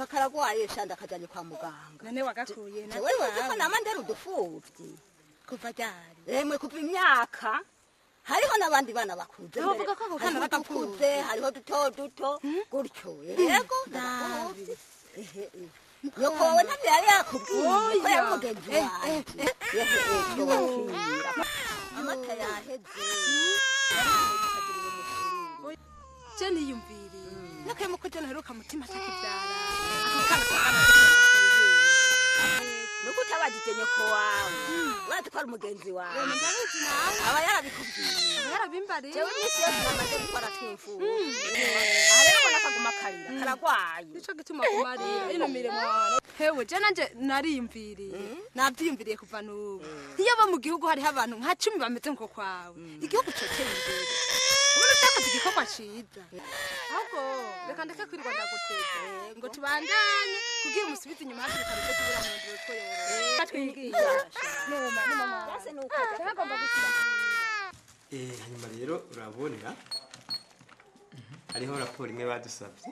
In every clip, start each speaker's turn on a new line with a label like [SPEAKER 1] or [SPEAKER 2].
[SPEAKER 1] Karagwaye shanda kajanye kwa muganga.
[SPEAKER 2] Nane wagakuye na.
[SPEAKER 1] Wewe uko namandera udufuvyi.
[SPEAKER 2] Kuva ryari?
[SPEAKER 1] Emwe kuva imyaka. Hariho nabandi bana bakuze.
[SPEAKER 2] Bavuga ko kana batakuze,
[SPEAKER 1] hariho duto gutyo. Yego ndakuze. Yoko wowe ntabwo yari yakubwiye ko yamugenzi wawe. Amata yaheze.
[SPEAKER 2] Je niyumviriye. Nakayemo ko je naheruka mutima atakibyara.
[SPEAKER 1] Nuko utabagije nyoko wawe. Watwara umugenzi wawe. Aba yarabikubwiye.
[SPEAKER 2] Yarabimbare.
[SPEAKER 1] Jewe nisi yo namaze gukora twimfu. Ariko nakaguma karira karagwaye.
[SPEAKER 2] Nico gituma kumarira ino miremo wana. Hewe je nanje nariyumviriye. Navyiyumviriye kuva nubu. Iyo ba mu gihugu hari abantu nka 10 bameze nko kwawe. Igihugu coteye imbere. Ubona cyakazi gikorwa ciza. Ahubwo reka ndeke kwirirwa ndaguteze ngo tubandanye kugira umusubize inyuma hafi kariko tubura mu ndiro ko yoro. Batwingiye. No mama.
[SPEAKER 1] Yase nukaje.
[SPEAKER 2] Nagomba gusira.
[SPEAKER 3] Hanyuma rero urabonera hariho raporo imwe badusabye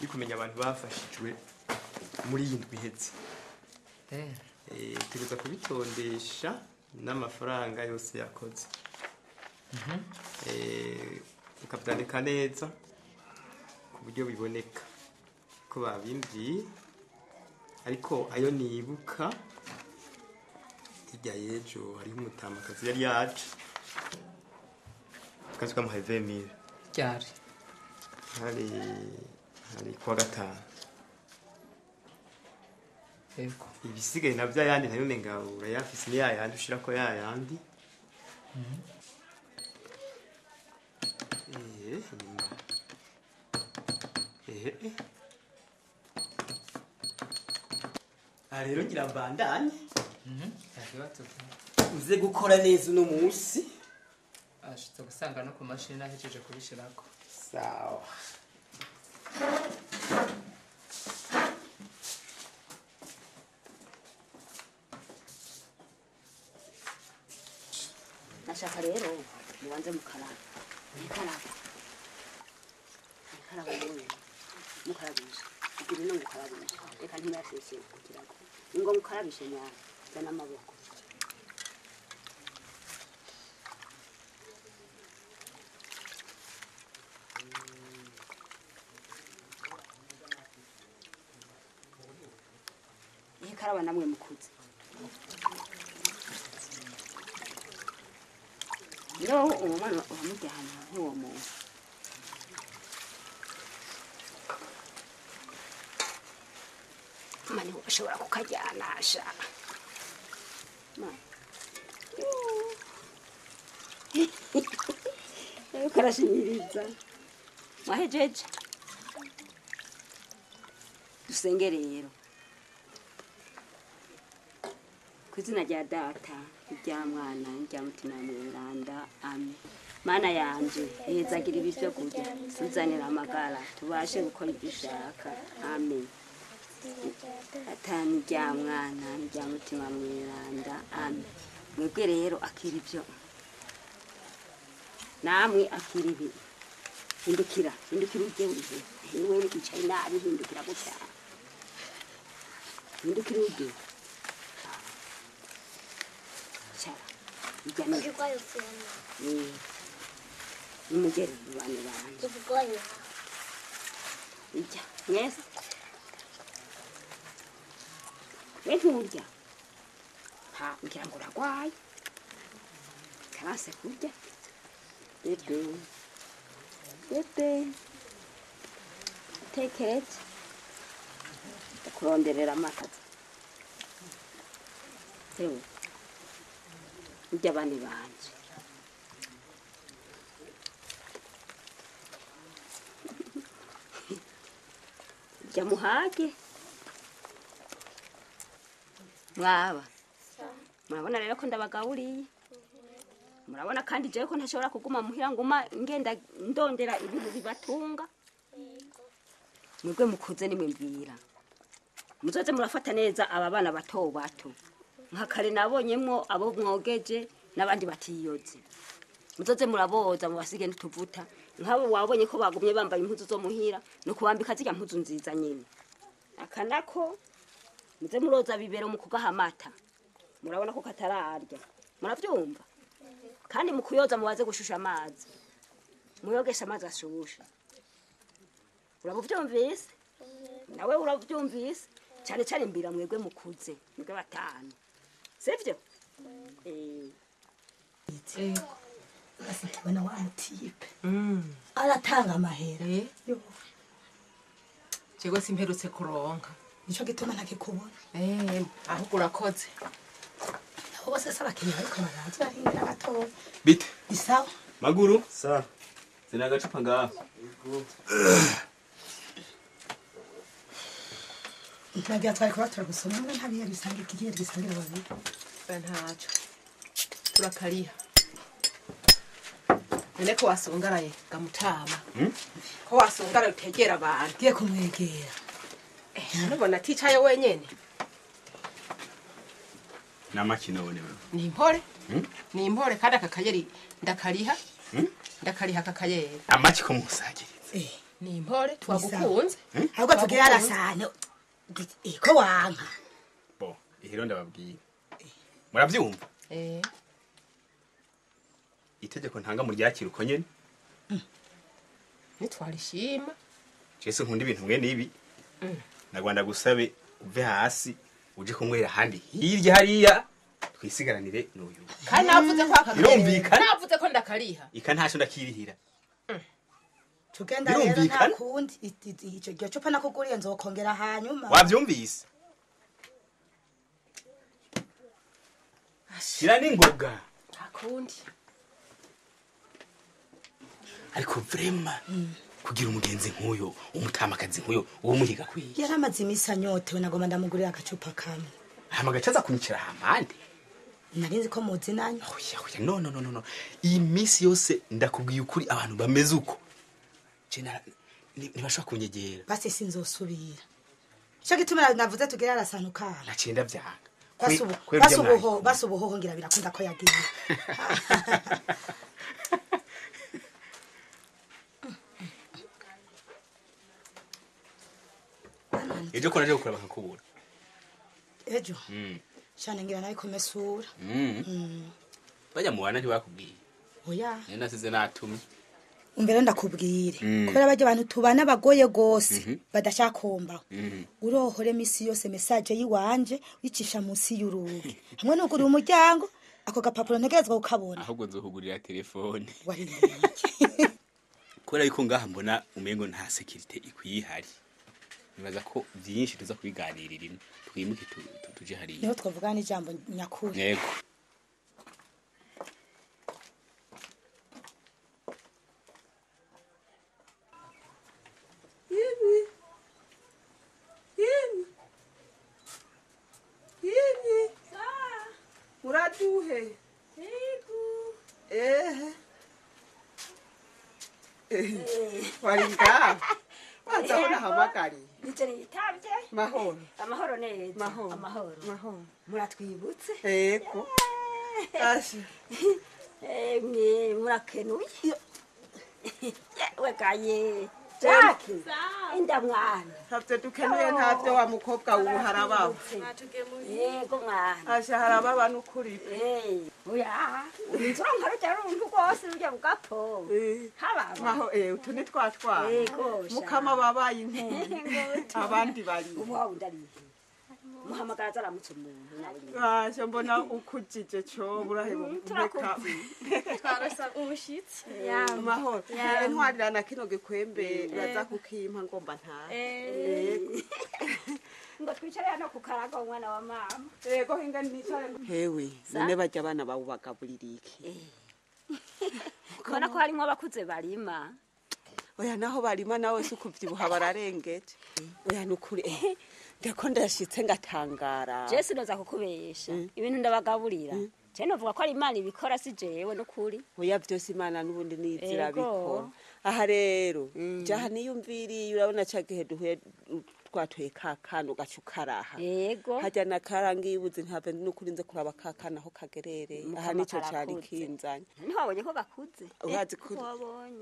[SPEAKER 3] ikumenya abantu bafashijwe muri iyi ndwi iheze. Tuza kubitondesha n'amafaranga yose yakoze. Ukabyandika neza ku buryo biboneka ko babimbiye, ariko ayo nibuka hirya y'ejo hariho umutamakazi yari yaje akazi kamuhaye 20,000
[SPEAKER 4] ryari
[SPEAKER 3] hari kuwa gatanu.
[SPEAKER 4] yego
[SPEAKER 3] Ibisigaye navyo ayandi nayo menga urayafise ni yayandi ushirako yayandi. Rero ngira mbandanye uze gukora neza uno munsi.
[SPEAKER 4] ashitse gusanga no ku mashini nahejeje kubishirako.
[SPEAKER 3] Sawa.
[SPEAKER 1] Nashaka rero mubanze mukaraba. Mukaraba. Mukarabisha. Kugira no mukarabisha. Reka ntimyafise kukirago. Ngo mukarabishe nya zana amaboko. Karaba namwe mukuze. Yo umwana uramujyana nk'uwo muntu. Mani ushobora kukajyanasha. Karashimiriza. Wahejeje. Dusenge rero. Kuzina rya data, rya mwana, rya mutima mweranda. Amen. Mana yanje, ezagira ibyo kurya, tuzanira amagara, tubashe gukora ibyo ushaka. Amen. Atani rya mwana, rya mutima mweranda. Amen. Mwebwe rero akira ibyo. Namwe akira ibi. Hindukira uje uje. Wewe icaye nabi hindukira gutya. Hindukira uje. Ijana. Umugeri bane banje.
[SPEAKER 5] Tuvugonya.
[SPEAKER 1] Ija. Yes. Weturya. Ha, ngira ngo ragwaye. Karase kurya. Bebe. Take it. kuronderera amakazi sewe iby'abandi banje jya muhage mwaba murabona rero ko ndabagaburiye murabona kandi jewe ko ntashobora kuguma muhira nguma ngenda ndondera ibintu bibatunga mwebwe mukuze nimwimvira muzoze murafata neza aba bana bato bato nka kare nabonyemwo abo mwogeje n'abandi batiyoze muzoze muraboza mubasige n'utuvuta nk'abo wabonye ko bagumye bambaye impuzu zo muhira no kubambika zirya mpuzu nziza nyene akanako muze muroza bibero mu kugaha amata murabona ko katararya muravyumva kandi mukuyoza mubaze gushusha amazi muyogesha amazi ashushe urabuvyumvise nawe uravyumvise cyane cyane mbira mwebwe mukuze mwebwe batanu sivyo
[SPEAKER 5] basikiwe na wa mutipe aratanga amahera
[SPEAKER 6] Jego simperutse kuronka.
[SPEAKER 5] nico gituma ntakikubona
[SPEAKER 6] Ahubwo urakoze.
[SPEAKER 5] abo bose saba kenya ariko barazi barinda gato
[SPEAKER 3] Bite.
[SPEAKER 5] isawa
[SPEAKER 3] Maguru? Sa. Zina agacupa ngaho.
[SPEAKER 5] ntagira twari kubatura gusoma ntabiye bisange kigiye bisangira babiri
[SPEAKER 6] Ntaco. Turakariha. Nene ko wasungaraye gamutama. Ko wasungaraye utegera abantu.
[SPEAKER 5] giye kumwegera
[SPEAKER 6] Nubona ticaye wenyene.
[SPEAKER 3] Namakino wone wewe.
[SPEAKER 6] Ni impore? Ni impore kandi akakayeri ndakariha. Ndakariha akakayeri.
[SPEAKER 3] Amaki ko musagiriza.
[SPEAKER 6] Ni impore twagukunze.
[SPEAKER 5] ahubwo tugira arasane ko wanka
[SPEAKER 3] Bo, ihero ndababwiye. Muravyumva? Itegeko ntanga mu ryakira uko nyene.
[SPEAKER 6] Nitwarishima.
[SPEAKER 3] Jese nkunda ibintu mwe nibi. Nagwanda gusabe uve hasi uje kumwera handi hirya hariya twisigaranire n'uyu.
[SPEAKER 6] Kandi navuze ko
[SPEAKER 3] Birumvikana.
[SPEAKER 6] Navuze ko ndakariha.
[SPEAKER 3] Ika ntaco ndakirihira.
[SPEAKER 5] tugenda rero ntakundi ico gihe copa nakuguriye nzokongera hanyuma
[SPEAKER 3] Wavyumvise? Shira ningoga.
[SPEAKER 6] Akundi.
[SPEAKER 3] Ariko vrema kugira umugenzi nkuyo umutamakazi nkuyo uwo muhiga kwiye.
[SPEAKER 5] yaramaze imisa nyotewe nagoma ndamugurira agacupa kamwe
[SPEAKER 3] Hamagacaza kunyikira hamande.
[SPEAKER 5] narinzi ko muzi nanyo
[SPEAKER 3] Oya no. Iyi misi yose ndakubwiye ukuri abantu bameze uko. Cena nibashaka kunyegera.
[SPEAKER 5] basi sinzosubira ico gituma navuze tugira arasanu kana
[SPEAKER 3] Nacenda vyanga.
[SPEAKER 5] basubuho ngira birakunda ko yagiye
[SPEAKER 3] Ejo ko naje gukora bakakubura.
[SPEAKER 5] ejo cyane ngira nayo komesura
[SPEAKER 3] Bajya mu wana ntibakubwiye.
[SPEAKER 5] oya
[SPEAKER 3] Nari nasize natumye.
[SPEAKER 5] umbere ndakubwire kubera bajya abantu tubana bagoye gose badashakomba urohore misi yose message yiwanje wicisha munsi y'urugi hamwe no kuri umuryango ako gapapuro ntegerezwa ukabona
[SPEAKER 3] Ahubwo nzohugurira telefone.
[SPEAKER 5] warindiriye
[SPEAKER 3] Kubera yuko ngaha mbona umengo nta security ikwihari. Nibaza ko byinshi tuza kubiganirira imwe. Twimuke tuje hariya.
[SPEAKER 5] niho twavugana ijambo nyakuri
[SPEAKER 3] Yego.
[SPEAKER 6] Muraduhe. Waringa. Wazabona hamagari.
[SPEAKER 1] Nicere yitabye
[SPEAKER 6] Mahoro.
[SPEAKER 1] amahoro neza
[SPEAKER 6] Mahoro.
[SPEAKER 1] amahoro muratwibutse
[SPEAKER 6] Ego. Ashi.
[SPEAKER 1] mwe murakenuye yewe gaye Jackie inda mwana
[SPEAKER 6] Ntavyo dukenuye ntavyo wa mukobwa ubu harababa.
[SPEAKER 1] yego mwana
[SPEAKER 6] Asha harababa n'ukuri.
[SPEAKER 1] oya inzura nkarujya runtu rwose rujya bugapo hababa
[SPEAKER 6] Maho utu ni twatwara.
[SPEAKER 1] yego
[SPEAKER 6] Mukama babaye inkumi. Abandi bari.
[SPEAKER 1] ubu wawe ndarihe muhamagara zaramutse umuntu nawe
[SPEAKER 6] Asha mbona ukujije cyo burahebo meka.
[SPEAKER 2] Twarasa umushitsi.
[SPEAKER 6] Mahoro. Ntwarirana kino gikwembe uraza kukimpa ngomba nta.
[SPEAKER 1] ngo hano kukaraga umwana wa mama.
[SPEAKER 6] Yego hinga nicare.
[SPEAKER 7] Hewe none bajya abana bawe bagaburira iki?
[SPEAKER 1] Kubona ko harimo abakuze barima.
[SPEAKER 7] Oya naho barima nawe se ukuvyibuha bararengeje. Oya nukuri ndako ndashitse ngatangara.
[SPEAKER 1] Je sinoza kukubesha. Ibintu ndabagaburira. Je novuga ko ari Imana ibikora si jewe nukuri.
[SPEAKER 7] Oya byose Imana nubundi nizira bikora. Aha rero jaha niyumviriye urabona cagihe duhuye twatoye kakano gacukaraha.
[SPEAKER 1] Yego.
[SPEAKER 7] Hajya nakarangi ibuze ntave nukurinze kuraba kakana aho kagerereye. Aha nico cari kinzanye.
[SPEAKER 1] Ntiwabonye ko gakuze.
[SPEAKER 7] Urazi ko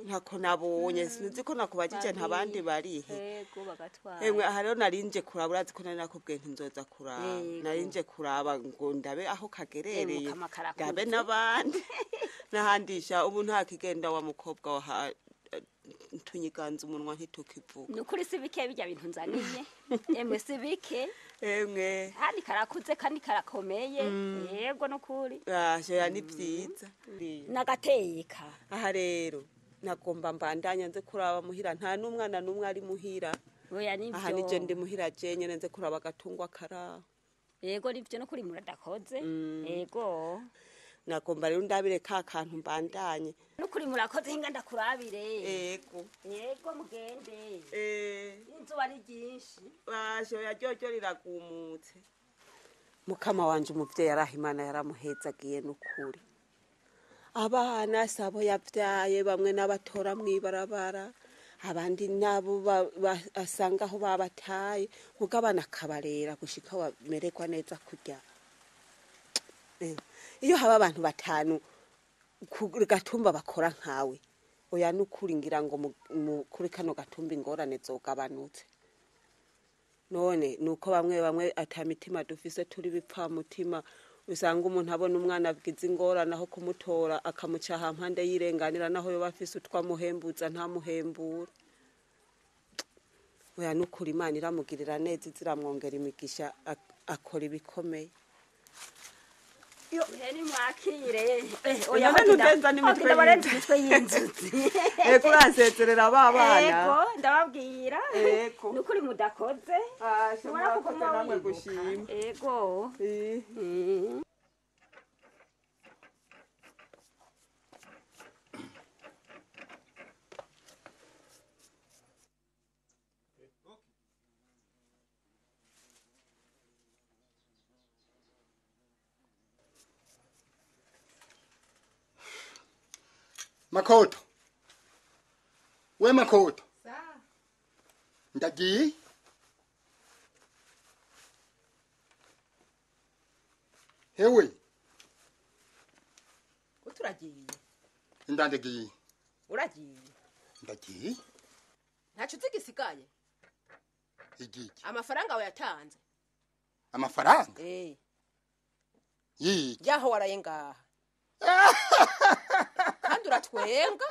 [SPEAKER 7] ntako nabonye sinzi ko nakubajije ntabandi barihe.
[SPEAKER 1] Yego bagatwara.
[SPEAKER 7] Emwe aha rero narinje kuraba urazi ko nari nakubwiye ntinzoza kuraba. Narinje kuraba ngo ndabe aho kagerereye. Ndabe nabandi. Nahandisha ubu nta kigenda wa mukobwa wa tunyiganza umunwa ntitukivuga.
[SPEAKER 1] Nukuri sibike bijya bintu nzaniye. Emwe sibike.
[SPEAKER 7] Emwe.
[SPEAKER 1] Kandi karakuze kandi karakomeye. Yego nukuri.
[SPEAKER 7] Ya ni byiza.
[SPEAKER 1] Nagateka.
[SPEAKER 7] Aha rero nagomba mbandanya nze kuraba muhira nta numwana numwe ari muhira.
[SPEAKER 1] Oya nivyo.
[SPEAKER 7] Aha nije ndi muhira jenye nze kuraba gatungwa kara.
[SPEAKER 1] Yego nivyo nukuri muradakoze. Yego.
[SPEAKER 7] Nagomba rero ndabire ka kantu mbandanye.
[SPEAKER 1] Nukuri murakoze hinga ndakurabire.
[SPEAKER 7] Yego.
[SPEAKER 1] Yego mugende. Inzu ari byinshi.
[SPEAKER 7] Basho yaryojo riragumutse. Mukama wanje umuvyeyi arahimana yaramuhezagiye nukuri. Abana sabo yavyaye bamwe n'abatora mwibarabara. Abandi nabo asanga aho babataye mugabana kabarera gushika wamererwa neza kurya. Iyo haba abantu batanu gatumba bakora nkawe oya nukuri ngira ngo kuri kano gatumba ingorane zogabanutse none nuko bamwe atamitima dufise turi bipfa mutima usanga umuntu abona umwana abwiza ingorane aho kumutora akamucaha mpande yirenganira naho yo bafise utwamuhembuza nta muhembura oya nukuri Imana iramugirira neza ziramwongera imigisha akora ibikomeye.
[SPEAKER 1] Yo heri mwakire.
[SPEAKER 7] Oya hano ndenza
[SPEAKER 1] n'imitwe y'inzuzi.
[SPEAKER 7] Uransezerera babana.
[SPEAKER 1] Yego ndababwira.
[SPEAKER 7] Yego.
[SPEAKER 1] Nukuri mudakoze.
[SPEAKER 7] Shobora kuguma namwe gushima.
[SPEAKER 1] Yego.
[SPEAKER 8] Makoto. We Makoto. Ndagiye. Hewe.
[SPEAKER 6] Uturagiye.
[SPEAKER 8] Ndagiye.
[SPEAKER 6] Uragiye.
[SPEAKER 8] Ndagiye.
[SPEAKER 6] Ntacu zigisigaye.
[SPEAKER 8] Igiki.
[SPEAKER 6] Amafaranga we yatanze.
[SPEAKER 8] Amafaranga? Yiki.
[SPEAKER 6] Yaho waraye ngaha. Kandi uratwenga.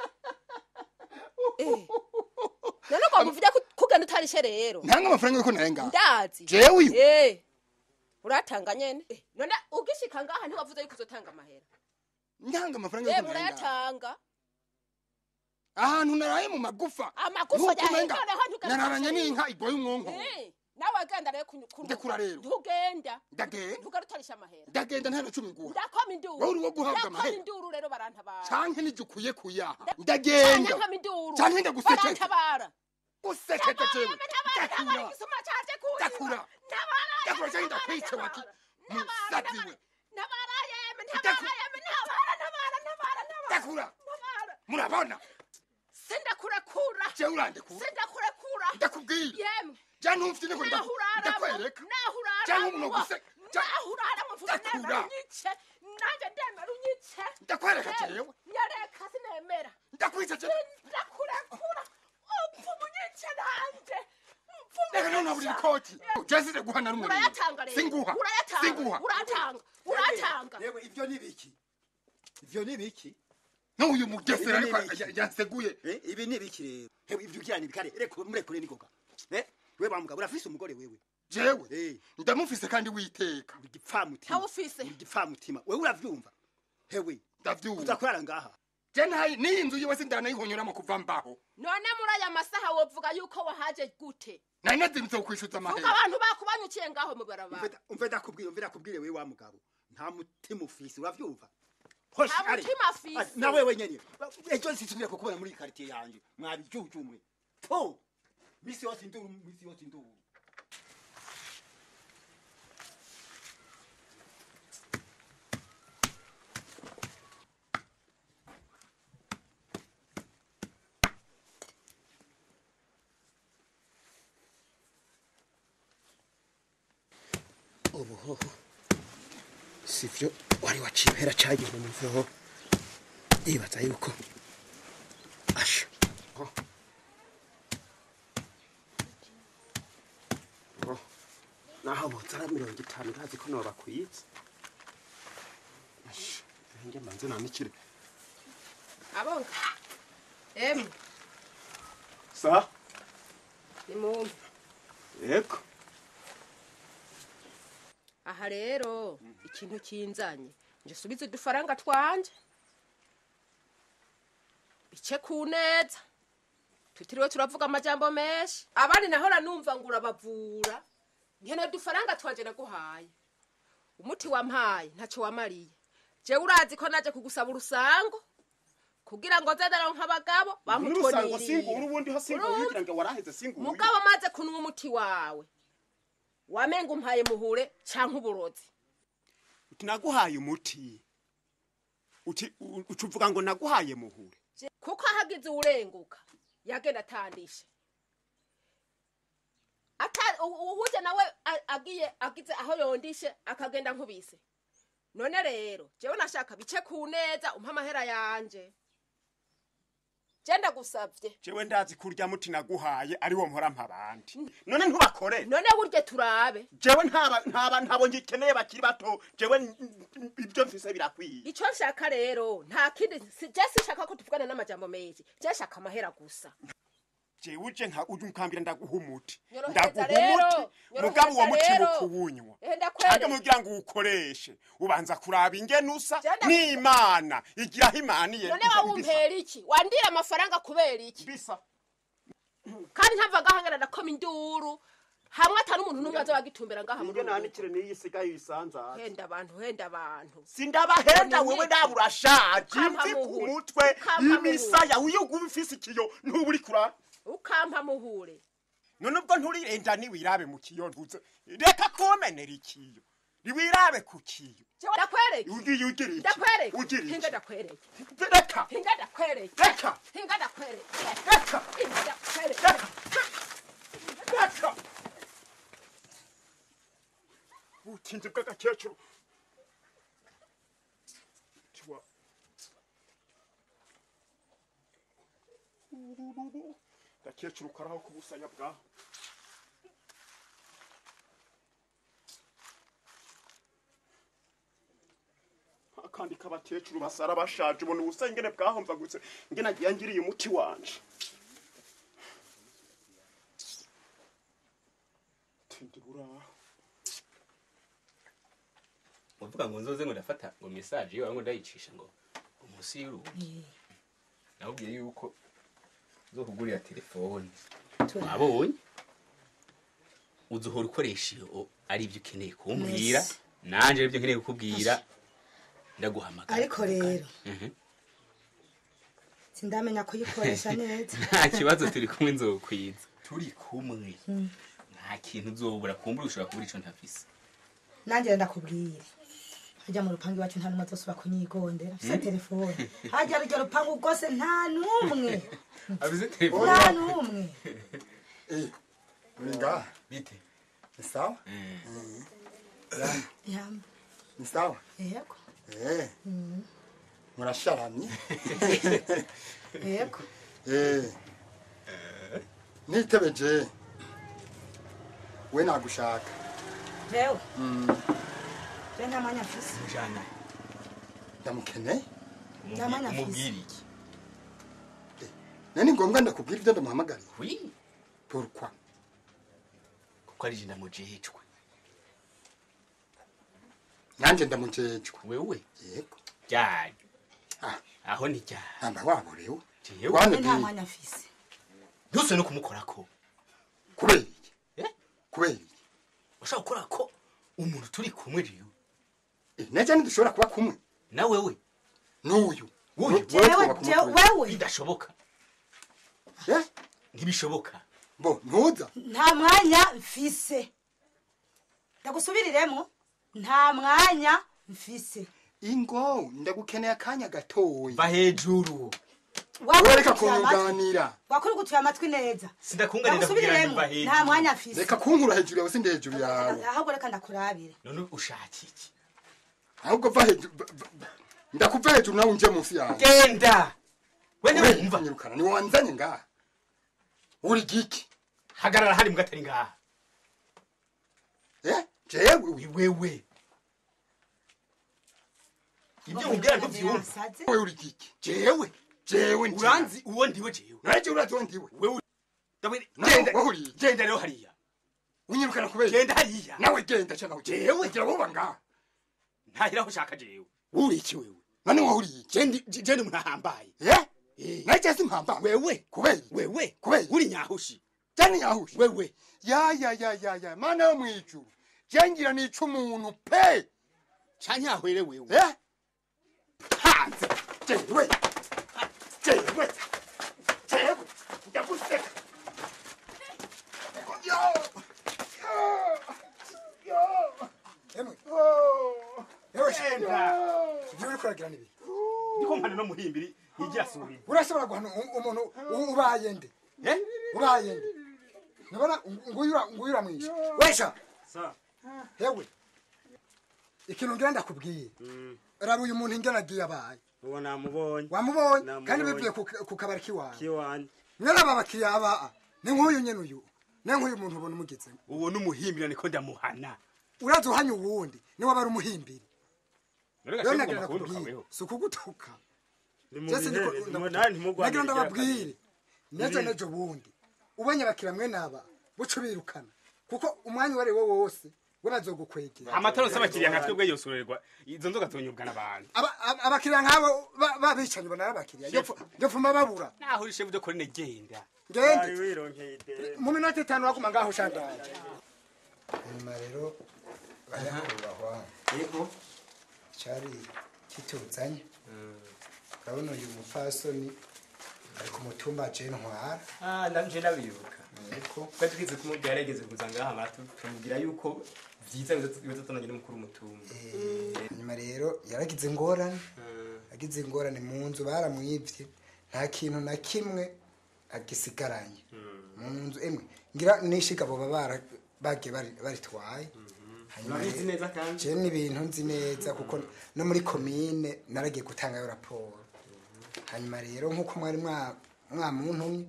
[SPEAKER 6] None ko muvida kugana utarishe rero.
[SPEAKER 8] Ntanga amafaranga yuko narenga.
[SPEAKER 6] Ndazi.
[SPEAKER 8] Jewe uyu.
[SPEAKER 6] Uratanga nyene. None ugishika ngaha ntiwavuze yuko uzotanga amahera.
[SPEAKER 8] Ntanga amafaranga yuko narenga.
[SPEAKER 6] Urayatanga.
[SPEAKER 8] Ahantu naraye mu magufa.
[SPEAKER 6] Amagufa yahenga.
[SPEAKER 8] Nararanye n'inka igoye umwonko.
[SPEAKER 6] Nawe agenda rero
[SPEAKER 8] ndekura rero.
[SPEAKER 6] Ntugenda.
[SPEAKER 8] Ndagenda.
[SPEAKER 6] Ntuga rutarisha amahera.
[SPEAKER 8] Ndagenda nta na 10 guha.
[SPEAKER 6] Ndakoma induru.
[SPEAKER 8] Wowe uri wo guhabwa amahera.
[SPEAKER 6] Ndakoma induru rero barantabara.
[SPEAKER 8] Canke nijukuye kuyaha. Ndagenda.
[SPEAKER 6] Ndakoma induru.
[SPEAKER 8] Canke ndaguseke.
[SPEAKER 6] Barantabara.
[SPEAKER 8] Usekete jewe.
[SPEAKER 6] Ndakura. Isuma cyaje kuza.
[SPEAKER 8] Ndakura.
[SPEAKER 6] Nabara.
[SPEAKER 8] Ndakura cyane ndakwice waki. Musaziwe.
[SPEAKER 6] Nabara yeme nabara.
[SPEAKER 8] Ndakura. Murabona?
[SPEAKER 6] Sindakurekura.
[SPEAKER 8] Jewe urandekura.
[SPEAKER 6] Sindakurekura.
[SPEAKER 8] Ndakubwira.
[SPEAKER 6] Yeme.
[SPEAKER 8] Jana ufite ngo ndakwereka. Jana umuntu guse.
[SPEAKER 6] Nahurara muvuga nyice. Nanje ndemera unyice.
[SPEAKER 8] Ndakwereka jewe.
[SPEAKER 6] Nyareka sinemera.
[SPEAKER 8] Ndakwice jewe.
[SPEAKER 6] Ndakurekura. Upfumunyice nanje.
[SPEAKER 8] Nega none aburi ikoti. Jazire guhana rumwe.
[SPEAKER 6] Urayatanga rero.
[SPEAKER 8] Singuha.
[SPEAKER 6] Singuha. Uratanga.
[SPEAKER 9] Yewe ibyo nibiki? Ibyo nibiki?
[SPEAKER 8] N'uyu mugesera ariko yanseguye.
[SPEAKER 9] Ibi nibiki rero? Hewe ibyo cyane bikare. Reko murekure nikoga. We bamugabo urafise umugore wewe.
[SPEAKER 8] Jewe. Ndamufise kandi witeka.
[SPEAKER 9] Igipfamutima.
[SPEAKER 6] Hawo ufise.
[SPEAKER 9] Igipfamutima. Wewe uravyumva? Hewe.
[SPEAKER 8] Ndavyumva.
[SPEAKER 9] Uzakorara ngaha.
[SPEAKER 8] je ntayi ni inzu yiwe sindana yihonyuramo kuva mbaho
[SPEAKER 6] none muri aya masaha wovuga yuko wahaje gute
[SPEAKER 8] nari naziritse kwishuza
[SPEAKER 6] uko
[SPEAKER 8] amahera
[SPEAKER 6] abantu bakubanyukiye ngaho mu barabara
[SPEAKER 9] umve ndakubwire we wa mugabo nta mutima ufise uravyumva
[SPEAKER 6] nta mutima afise
[SPEAKER 9] na wewe nyene ejo nsizumire kukubona muri quartier yanje mwabijujumwe po misi yose induru ubuhoho sivyo wari wacibera cagiye mu muveho yibaza yuko asha naho bozara 50 ndazi ko no bakwitse asha nge manze nanikire
[SPEAKER 6] abonga
[SPEAKER 9] sa
[SPEAKER 6] ni mumbi
[SPEAKER 9] yego
[SPEAKER 6] aha rero ikintu kinzanye nje subize udufaranga twanje bice ku neza tutiriwe turavuga amajambo menshi abandi nahora numva ngo urabavura nkene dufaranga twanje naguhaye umuti wampaye ntaco wamariye je urazi ko naje kugusaba urusango kugira ngo zedara nk'abagabo bamutoniriye
[SPEAKER 9] singura ubundi ho singura kugira ngo waraheze singura
[SPEAKER 6] mugabo maze kunwa umuti wawe wamenga umpaye muhure canke uburozi
[SPEAKER 9] naguhaye umuti ucuvuga ngo naguhaye muhure
[SPEAKER 6] kuko ahagize urenguka yagenda atandishe uhuje nawe agize aho yondishe akagenda nkubise none rero jewe nashaka bice ku neza umpa amahera yanje jenda gusavye
[SPEAKER 9] jewe ndazi kurya muti naguhaye ari wo mpora mpabandi none ntubakore
[SPEAKER 6] none burye turabe
[SPEAKER 9] jewe ntabo ngikeneye bakiri bato jewe ibyo mfise birakwiye
[SPEAKER 6] ico nshaka rero nta kindi je sishaka ko tuvugana n'amajambo menshi je shaka amahera gusa
[SPEAKER 9] jewe uje nka unkambira ndaguha umuti
[SPEAKER 6] rero
[SPEAKER 9] mugabo uwo muti bukubunywa kandi mugira ngo ukoreshe ubanza kuraba ingene usa n'Imana igiraho imaniye
[SPEAKER 6] none wawumpera iki wandira amafaranga kubera iki
[SPEAKER 9] bisa
[SPEAKER 6] kandi ntavaga hangana ndakoma induru hamwe atari umuntu numwe azabagitumbera ngaha muri
[SPEAKER 9] ingene nanikire niyi sigaye isanza
[SPEAKER 6] henda abantu
[SPEAKER 9] sindabahenda wewe ndaburashaje imvi ku mutwe imisaya uyo gubifise ikiyo ntuburi kura
[SPEAKER 6] ukampa muhure
[SPEAKER 9] none ubwo nturirenda ni wirabe mu kiyo ntuze reka komenera ikiyo riwirabe ku kiyo
[SPEAKER 6] ndakwereke
[SPEAKER 9] ugira
[SPEAKER 6] ndakwereke hinga ndakwereke
[SPEAKER 9] reka
[SPEAKER 6] hinga ndakwereke
[SPEAKER 9] reka
[SPEAKER 6] hinga ndakwereke
[SPEAKER 9] reka
[SPEAKER 6] hinga ndakwereke
[SPEAKER 9] reka utinze bw'agakecuru tiwa gakecuru karaho kubusanya bwaho akandi kabakecuru basara bashaje ubona ubusanya ingene bwahomvagutse ingene agiye ngiriye umuti wanje tindi buraho
[SPEAKER 3] uvuga ngo nzoze ngo ndafata ngo message yo ngo ndayicisha ngo umusi y'urugi nabwiye yuko uzokugurira telefone abonye uzohora ukoresha iyo ari ibyo ukeneye kumbwira nanje ibyo nkeneye kukubwira ndaguhamagara
[SPEAKER 5] ariko rero sindamenya kuyikoresha neza
[SPEAKER 3] nta kibazo turi kumwe nzokwiza turi kumwe nta kintu uzobura kumbura ushobora kubura ico ntafise
[SPEAKER 5] nanjye ndakubwira hajya mu rupangu iwacu nta numwe azosubira kunyigondera afise telefone hajya rujya rupangu rwose nta numwe
[SPEAKER 3] abize telefone
[SPEAKER 5] nta numwe
[SPEAKER 8] Ringa
[SPEAKER 3] bite
[SPEAKER 8] ni sawa
[SPEAKER 5] yamba
[SPEAKER 8] ni sawa
[SPEAKER 5] yego
[SPEAKER 8] murasharamye
[SPEAKER 5] yego
[SPEAKER 8] nitebeje we nagushaka
[SPEAKER 5] rewe je nta mwanya mfise
[SPEAKER 3] jana
[SPEAKER 8] ndamukeneye
[SPEAKER 5] Ndamana afise.
[SPEAKER 3] umubwira iki
[SPEAKER 8] nani ngombwa ndakubwira ibyo ndamuhamagariye
[SPEAKER 3] oui
[SPEAKER 8] pourquoi
[SPEAKER 3] kuko ari jina mujejwe
[SPEAKER 8] nanje ndamujejwe
[SPEAKER 3] wewe
[SPEAKER 8] yego
[SPEAKER 3] cyane aho ni jya
[SPEAKER 8] amba waborewe
[SPEAKER 3] jewe
[SPEAKER 8] Wane
[SPEAKER 5] nta
[SPEAKER 8] di
[SPEAKER 5] mwanya afise
[SPEAKER 3] duse no kumukorako
[SPEAKER 8] kubera iki
[SPEAKER 3] eh
[SPEAKER 8] kubera iki
[SPEAKER 3] ushaka gukora ko umuntu turi kumwe rero
[SPEAKER 8] neje ntidushobora kuba kumwe
[SPEAKER 3] na wewe
[SPEAKER 8] n'uyu
[SPEAKER 5] wewe
[SPEAKER 3] bidashoboka
[SPEAKER 8] eh
[SPEAKER 3] ntibishoboka
[SPEAKER 8] bo ntuza
[SPEAKER 5] nta mwanya mfise ndagusubiriremo nta mwanya mfise
[SPEAKER 8] ingo ndagukeneye akanya gatoya
[SPEAKER 3] va hejuru
[SPEAKER 8] wereka kunyuganira
[SPEAKER 5] wakuri gutuye amatwi neza
[SPEAKER 3] sindakunganira kugira ngo va hejuru
[SPEAKER 5] nta mwanya mfise
[SPEAKER 8] reka kunkura hejuru yawe sindi hejuru yawe
[SPEAKER 5] ahubwo reka ndakurabire
[SPEAKER 3] none ushaka iki
[SPEAKER 8] ahubwo va hejuru ndakuva hejuru nawe unje munsi yawe
[SPEAKER 3] genda wene wumva
[SPEAKER 8] nyirukana ni wanzanye ngaha uri giki
[SPEAKER 3] hagarara hari mugatari ngaha
[SPEAKER 8] jewe
[SPEAKER 3] wewe ibyo umbwira ntuvyumva
[SPEAKER 8] wewe uri giki
[SPEAKER 3] jewe
[SPEAKER 8] jewe
[SPEAKER 3] uranzi uwo ndiwe jewe
[SPEAKER 8] naje urazi uwo ndiwe
[SPEAKER 3] wewe ndabwira
[SPEAKER 8] genda
[SPEAKER 3] genda rero hariya
[SPEAKER 8] unyirukana kubera
[SPEAKER 3] genda hariya
[SPEAKER 8] nawe genda cyangwa
[SPEAKER 3] jewe
[SPEAKER 8] gira woba ngaha
[SPEAKER 3] ntahira aho ushaka jewe uri iki wewe
[SPEAKER 8] nani wowe uri iki
[SPEAKER 3] jendi umuntu ahambaye
[SPEAKER 8] naje simpamba
[SPEAKER 3] wewe
[SPEAKER 8] kubera kubera
[SPEAKER 3] uri nyahushi
[SPEAKER 8] jani nyahushi
[SPEAKER 3] wewe
[SPEAKER 8] ya mana yo mwijuru jengira nica umuntu pe
[SPEAKER 3] canke ahwere wewe
[SPEAKER 8] hanze jewe ndaguseka
[SPEAKER 10] Ewe shenda. Uri kuragira nibi.
[SPEAKER 3] Ndiko mpana no muhimbiri yigira suri.
[SPEAKER 10] Urashobora guhana umuntu ubaye nde? Ubaye nde? Nabona nguyura mwisha. Wesha.
[SPEAKER 3] Sa.
[SPEAKER 10] Hewe. Ikintu ngira ndakubwiye. Raba uyu muntu ingena agiye abaye.
[SPEAKER 11] Uwo namubonye.
[SPEAKER 10] Wamubonye kandi bivuye ku kabari kiwawe.
[SPEAKER 11] Kiwani.
[SPEAKER 10] Mwera babakiriya aba. Ni nk'uyu nyene uyu. Ne nk'uyu muntu ubona umugeze.
[SPEAKER 3] Uwo numuhimbira niko ndamuhana.
[SPEAKER 10] Urazo hanya uwundi ni wabara umuhimbiri.
[SPEAKER 3] Rero nagira nakubwiye.
[SPEAKER 10] Sukugutuka.
[SPEAKER 11] Nagira
[SPEAKER 10] ndababwire. Nejo bundi. Ubonye bakira mwe naba buco birukana. Kuko umwanya wari wo wose bazogukwegera.
[SPEAKER 3] Amataro sabakiriya nka twebwe yosurerwa izo nzoga zonyubwana abantu.
[SPEAKER 10] Abakiriya nkabo babicanye bona abakiriya. Yofuma babura.
[SPEAKER 3] Naho uri shefu doko negenda.
[SPEAKER 10] Ngende. Mu minota 5 wakuma ngaho shandaje. Nyuma rero barakubahwa.
[SPEAKER 11] Yego.
[SPEAKER 10] Cyari kituzanye. Kabona uyu mupfasoni ari ku mutumba je ntwara.
[SPEAKER 11] Ndanje nabiruka. Yego. Kwa tukize kumubwira yarageze kuzanga amatu tumugira yuko vyiza bizo tonanye n'umukuru umutumba.
[SPEAKER 10] Nyuma rero yaragize ingorane. Agize ingorane mu nzu baramwivye. Nta kintu na kimwe agisigaranye. Mu nzu emwe ngira nishika bo bagiye baritwaye.
[SPEAKER 11] Nabizi neza kandi.
[SPEAKER 10] Je ni ibintu nzi neza kuko no muri commune naragiye gutanga yo raporo. Hanyuma rero nkuko mwari mwamuntumye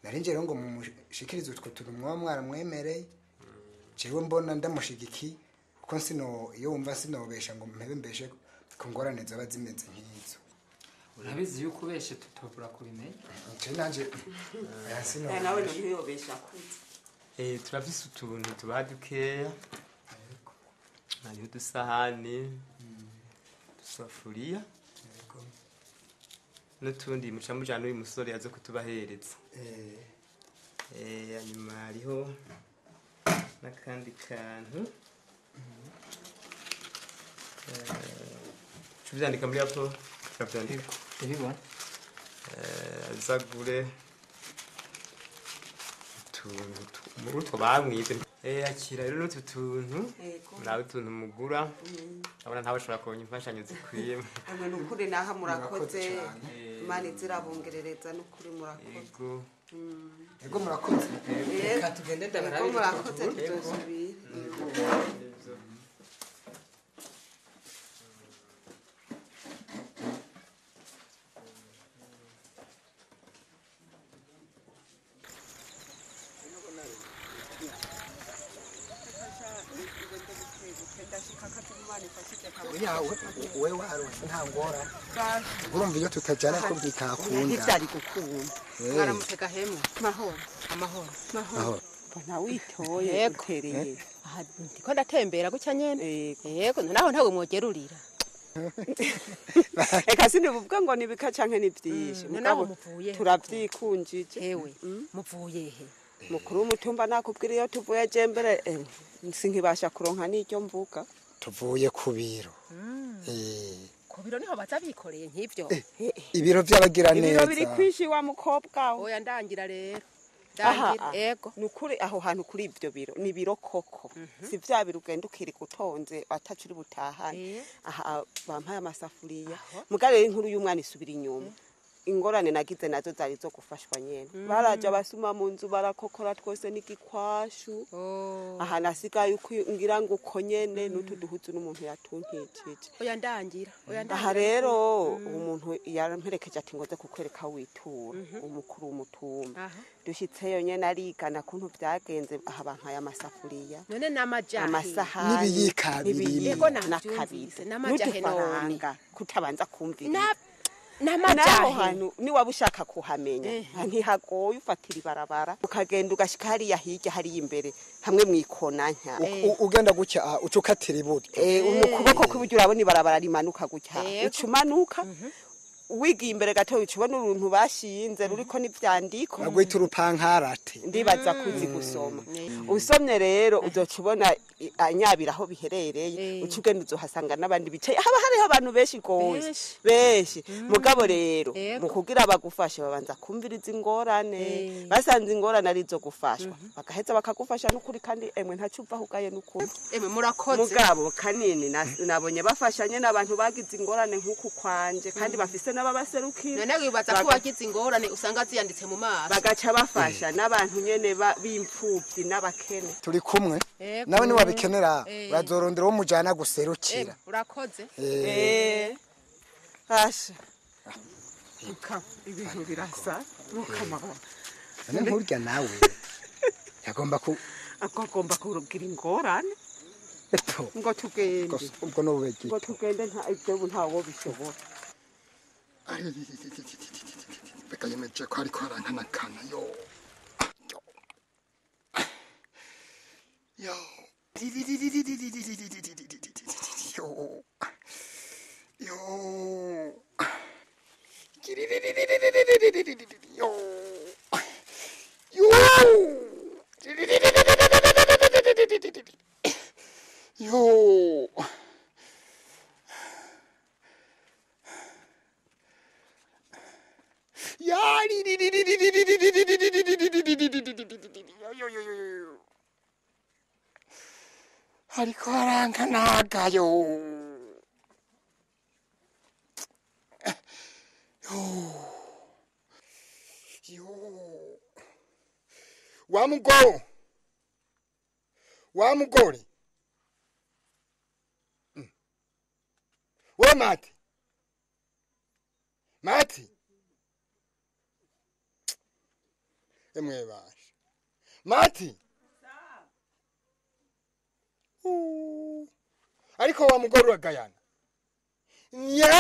[SPEAKER 10] narinje rero ngo mumushikirize utwo tuntu mwaramwemereye. Jewe mbona ndamushigiki kuko iyo wumva sinobesha ngo mpebe mbeshe ko ngorane zaba zimeze nk'izo.
[SPEAKER 4] Urabizi yuko ubeshe tutobura kubimenya.
[SPEAKER 10] Je nanje yasino.
[SPEAKER 7] Nawe ntiyobesha kuze.
[SPEAKER 11] Turafise utuntu tubadukeya. Hariho udusahani, udusafuriya, n'utundi mucamujana uyu musore yaze kutubahereza. Hanyuma hariho n'akandi kantu. Tubyandika muri raporo, turabyandika.
[SPEAKER 4] Ubibona?
[SPEAKER 11] Azagure utuntu utwo bamwize. Akira rero n'utu tuntu nawe utuntu mugura abona ntabashobora kubona imfashanyo zikwiye.
[SPEAKER 7] Amwe n'ukuri naha murakoze Imana izirabongerereza n'ukuri murakoze.
[SPEAKER 10] Ego murakoze.
[SPEAKER 7] Reka tugende ndabarabe. Murakoze tuzosubira.
[SPEAKER 10] we waronse nta ngora urumva iyo tutajana ko bitakunda
[SPEAKER 7] ntivyari gukunda
[SPEAKER 6] mwaramutega hemwe mahoro amahoro
[SPEAKER 7] mahoro bona witoye utereye
[SPEAKER 6] ndiko ndatembera gutya nyene yego naho ntawe mwogerurira
[SPEAKER 7] eka sinibuvuga ngo nibika canke ni vyinshi
[SPEAKER 6] noneho muvuye
[SPEAKER 7] turavyikunjije
[SPEAKER 6] hewe muvuye he
[SPEAKER 7] mukuru w'umutumba nakubwira iyo tuvuye je mbere sinkibasha kuronka n'iryo mvuga
[SPEAKER 10] tuvuye ku biro
[SPEAKER 6] ku biro niho baza bikoreye nk'ivyo
[SPEAKER 10] ibiro vy'abagira neza
[SPEAKER 7] ibiro biri kwishi wa mukobwa
[SPEAKER 6] oya ndangira rero
[SPEAKER 7] ego nukuri aho hantu kuri ivyo biro ni biro koko si vya biro ugenda ukiri gutonze atacuri butahane aha bampaye amasafuriya mugare inkuru y'umwana isubira inyuma ingorane nagize nazo zari zo gufashwa nyene baraje basuma mu nzu barakokora twose n'igikwashu aha nasigaye uko ngira ngo uko nyene n'utu duhuzu n'umuntu yatunkikije
[SPEAKER 6] oya ndangira
[SPEAKER 7] aha rero umuntu yaramperekeje ati ngoze kukwereka witura umukuru w'umutumba dushitseyo nyene arigana kuntu vyagenze aha bampaye amasafuriya
[SPEAKER 6] none n'amajahe
[SPEAKER 7] amasahani
[SPEAKER 10] n'ibiyika bibiri
[SPEAKER 7] n'akabize
[SPEAKER 6] n'amajahe none
[SPEAKER 7] kutabanza kumvira
[SPEAKER 6] n'amajahe
[SPEAKER 7] hantu ni waba ushaka kuhamenya ntihagoye ufatira ibarabara ukagenda ugashika hariya hirya hariya imbere hamwe mwikonanya
[SPEAKER 10] ugenda gutya uca ukatira iburyo
[SPEAKER 7] ukuboko kw'iburyo urabona ibarabara rimanuka gutya uca umanuka wigiye imbere gato uca ubona uruntu bashinze ruriko n'ivyandiko
[SPEAKER 10] bagwita urupankarate
[SPEAKER 7] ndibaza kuzi gusoma usomye rero uzoca ubona anyabira aho biherereye uca ugenda uzohasanga n'abandi bicaye haba hariho abantu benshi gose benshi mugabo rero mu kugira bagufashe babanza kumviriza ingorane basanze ingorane arizo gufashwa bagaheza bakagufasha n'ukuri kandi emwe ntacuva hugaye n'ukuri
[SPEAKER 6] murakoze
[SPEAKER 7] mugabo kanini nabonye bafashanye n'abantu bagize ingorane nk'uku kwanje kandi bafise n'ababaserukira
[SPEAKER 6] none wibaza ko wagize ingorane usanga ziyanditse mu maso
[SPEAKER 7] bagaca bafasha n'abantu nyene b'impfuvyi n'abakene
[SPEAKER 10] turi kumwe nawe ni wabikenera bazorondera wo mujana guserukira
[SPEAKER 6] urakoze
[SPEAKER 7] asha ibintu birasa mukamabona
[SPEAKER 10] nkurya nawe agomba
[SPEAKER 7] kurugira ingorane ngo tugende
[SPEAKER 10] ubwo n'ubegeke
[SPEAKER 7] ngo tugende ntawo bishobora
[SPEAKER 8] beka yemeje ko ariko arankana yo yo ariko arankanaga wa mugore we mati emwe basha mati ariko wa mugore uragayana nya